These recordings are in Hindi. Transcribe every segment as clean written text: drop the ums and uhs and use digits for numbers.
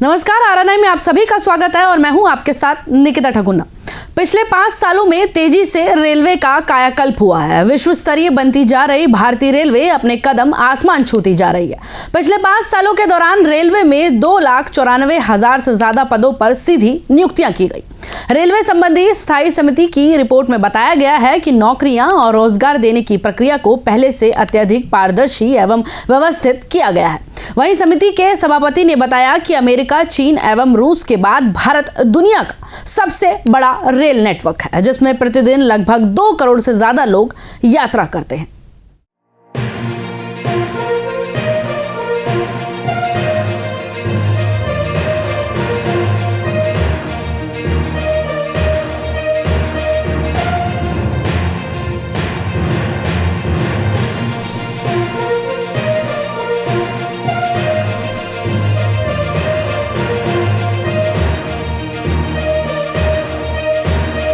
नमस्कार, आरएनआई में आप सभी का स्वागत है और मैं हूं आपके साथ निकिता ठकुन्ना। पिछले 5 सालों में तेजी से रेलवे का कायाकल्प हुआ है। विश्व स्तरीय बनती जा रही भारतीय रेलवे अपने कदम आसमान छूती जा रही है। पिछले 5 सालों के दौरान रेलवे में 2,94,000 से ज्यादा पदों पर सीधी नियुक्तियां की गई। रेलवे संबंधी स्थायी समिति की रिपोर्ट में बताया गया है कि नौकरियां और रोजगार देने की प्रक्रिया को पहले से अत्यधिक पारदर्शी एवं व्यवस्थित किया गया है। वहीं समिति के सभापति ने बताया कि अमेरिका, चीन एवं रूस के बाद भारत दुनिया का सबसे बड़ा रेल नेटवर्क है, जिसमें प्रतिदिन लगभग 2 करोड़ से ज्यादा लोग यात्रा करते हैं।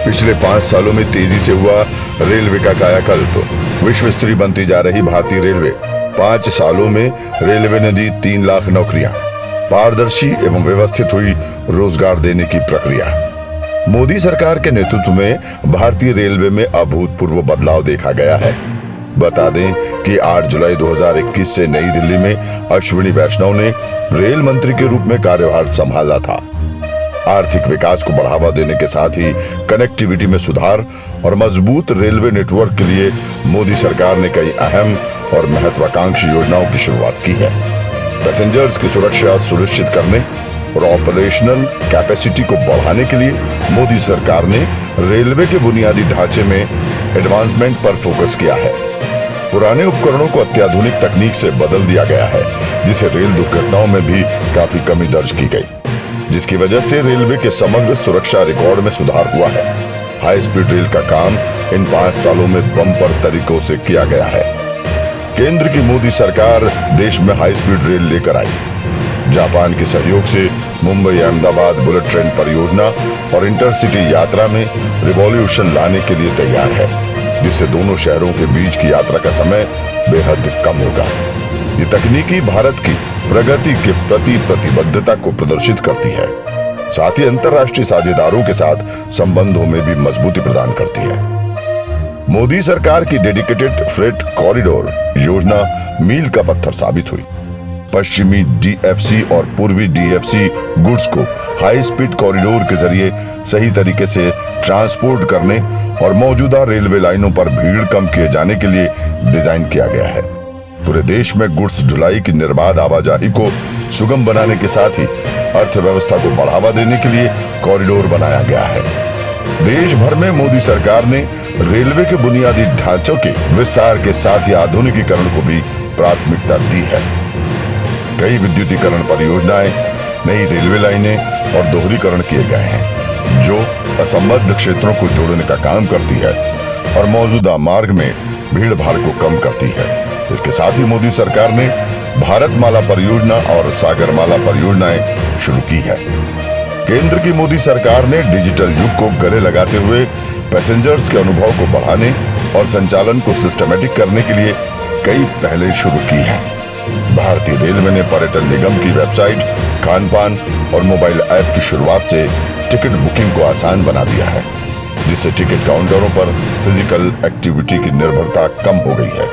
पिछले 5 सालों में तेजी से हुआ रेलवे का कायाकल्प। विश्व स्तरीय बनती जा रही भारतीय रेलवे 5 सालों में रेलवे ने दी 3 लाख नौकरियां। पारदर्शी एवं व्यवस्थित हुई रोजगार देने की प्रक्रिया। मोदी सरकार के नेतृत्व में भारतीय रेलवे में अभूतपूर्व बदलाव देखा गया है। बता दें कि 8 जुलाई 2021 से नई दिल्ली में अश्विनी वैष्णव ने रेल मंत्री के रूप में कार्यभार संभाला था। आर्थिक विकास को बढ़ावा देने के साथ ही कनेक्टिविटी में सुधार और मजबूत रेलवे नेटवर्क के लिए मोदी सरकार ने कई अहम और महत्वाकांक्षी योजनाओं की शुरुआत की है। पैसेंजर्स की सुरक्षा सुनिश्चित करने और ऑपरेशनल कैपेसिटी को बढ़ाने के लिए मोदी सरकार ने रेलवे के बुनियादी ढांचे में एडवांसमेंट पर फोकस किया है। पुराने उपकरणों को अत्याधुनिक तकनीक से बदल दिया गया है, जिससे रेल दुर्घटनाओं में भी काफी कमी दर्ज की गई, जिसकी वजह से रेलवे के समग्र सुरक्षा रिकॉर्ड में सुधार हुआ है। हाई स्पीड रेल का काम इन 5 सालों में बम्पर तरीकों से किया गया है। केंद्र की मोदी सरकार देश में हाई स्पीड रेल लेकर आई। जापान के सहयोग से मुंबई अहमदाबाद बुलेट ट्रेन परियोजना और इंटरसिटी यात्रा में रिवॉल्यूशन लाने के लिए तैयार है, जिससे दोनों शहरों के बीच की यात्रा का समय बेहद कम होगा। ये तकनीकी भारत की प्रगति के प्रति प्रतिबद्धता को प्रदर्शित करती है, साथ ही अंतर्राष्ट्रीय साझेदारों के साथ संबंधों में भी मजबूती प्रदान करती है। मोदी सरकार की डेडिकेटेड फ्रेट कॉरिडोर योजना मील का पत्थर साबित हुई। पश्चिमी डीएफसी और पूर्वी डीएफसी गुड्स को हाई स्पीड कॉरिडोर के जरिए सही तरीके से ट्रांसपोर्ट करने और मौजूदा रेलवे लाइनों पर भीड़ कम किए जाने के लिए डिजाइन किया गया है। पूरे देश में गुड्स ढुलाई की निर्बाध आवाजाही को सुगम बनाने के साथ ही अर्थव्यवस्था को बढ़ावा देने के लिए कॉरिडोर बनाया गया है। देश भर में मोदी सरकार ने रेलवे के बुनियादी ढांचों के विस्तार के साथ ही आधुनिकीकरण को भी प्राथमिकता दी है। कई विद्युतीकरण परियोजनाएं, नई रेलवे लाइनें और दोहरीकरण किए गए हैं, जो असंबद्ध क्षेत्रों को जोड़ने का काम करती है और मौजूदा मार्ग में भीड़ भाड़ को कम करती है। इसके साथ ही मोदी सरकार ने भारतमाला परियोजना और सागरमाला परियोजनाएं शुरू की है। केंद्र की मोदी सरकार ने डिजिटल युग को गले लगाते हुए पैसेंजर्स के अनुभव को बढ़ाने और संचालन को सिस्टमैटिक करने के लिए कई पहले शुरू की हैं। भारतीय रेलवे ने पर्यटन निगम की वेबसाइट, खान-पान और मोबाइल ऐप की शुरुआत से टिकट बुकिंग को आसान बना दिया है, जिससे टिकट काउंटरों पर फिजिकल एक्टिविटी की निर्भरता कम हो गई है।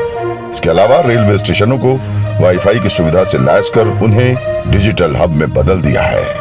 इसके अलावा रेलवे स्टेशनों को वाईफाई की सुविधा से लैस कर उन्हें डिजिटल हब में बदल दिया है।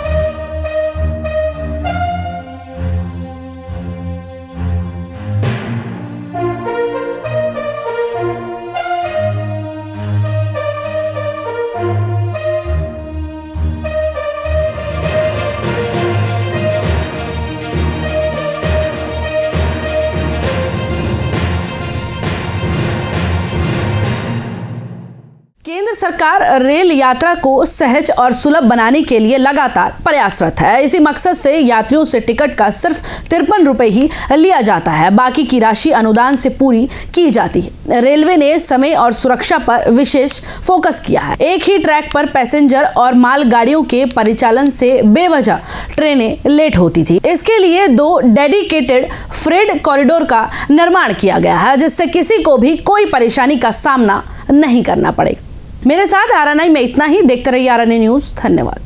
केंद्र सरकार रेल यात्रा को सहज और सुलभ बनाने के लिए लगातार प्रयासरत है। इसी मकसद से यात्रियों से टिकट का सिर्फ 53 रुपए ही लिया जाता है, बाकी की राशि अनुदान से पूरी की जाती है। रेलवे ने समय और सुरक्षा पर विशेष फोकस किया है। एक ही ट्रैक पर पैसेंजर और माल गाड़ियों के परिचालन से बेवजह ट्रेनें लेट होती थी। इसके लिए 2 डेडिकेटेड फ्रेट कॉरिडोर का निर्माण किया गया है, जिससे किसी को भी कोई परेशानी का सामना नहीं करना पड़ेगा। मेरे साथ आरएनआई में इतना ही। देखते रहिए आरएनआई न्यूज़। धन्यवाद।